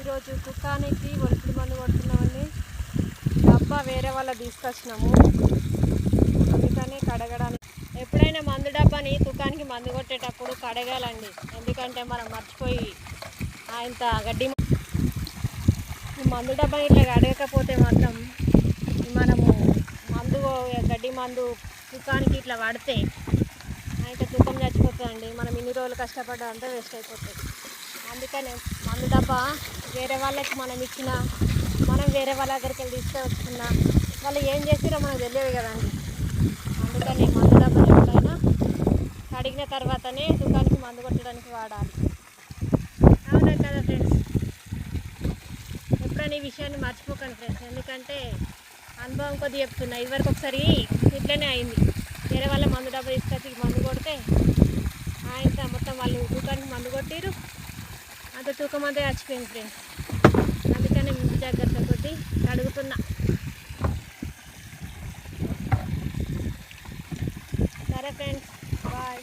ఈరోజు కుక్కానికి ఒలిపిడి మందు కొడుతున్నామండి. డబ్బా వేరే వాళ్ళ తీసుకొచ్చినాము, అందుకని కడగడానికి. ఎప్పుడైనా మందు డబ్బాని తుకానికి మందు కొట్టేటప్పుడు కడగాలండి, ఎందుకంటే మనం మర్చిపోయి ఇంత గడ్డి మందు డబ్బాని ఇట్లా కడగకపోతే మాత్రం మనము మందు గడ్డి మందు తుకానికి ఇట్లా పడితే ఇంకా తుకం చచ్చిపోతుందండి. మనం ఇన్ని రోజులు కష్టపడ్డంతా వేస్ట్ అయిపోతుంది. అందుకని మందు డబ్బా వేరే వాళ్ళకి మనం ఇచ్చిన, మనం వేరే వాళ్ళ దగ్గరికి వెళ్ళి తీసుకొచ్చుకున్నా వాళ్ళు ఏం చేసిరో మనకు తెలియదు కదండి. అందుకని మందు డబ్బా ఎప్పుడైనా కడిగిన తర్వాతనే దుకాణానికి మందు కొట్టడానికి వాడాలి. అవునా కదా ఫ్రెండ్స్? ఎప్పుడైనా ఈ విషయాన్ని మర్చిపోకండి ఫ్రెండ్స్, ఎందుకంటే అనుభవం కొద్ది చెప్తున్నా. ఇదివరకు ఒకసారి ఇట్లనే అయింది. వేరే వాళ్ళ మందు డబ్బా తీసుకొచ్చి మందు కొడితే ఆయన మొత్తం వాళ్ళు దుకాణానికి మందు కొట్టిరు, అంత తూకం అంతా చచ్చిపోయింది ఫ్రెండ్స్. అందుకని జాగ్రత్త కొద్ది అడుగుతున్నా. సరే ఫ్రెండ్స్, బాయ్.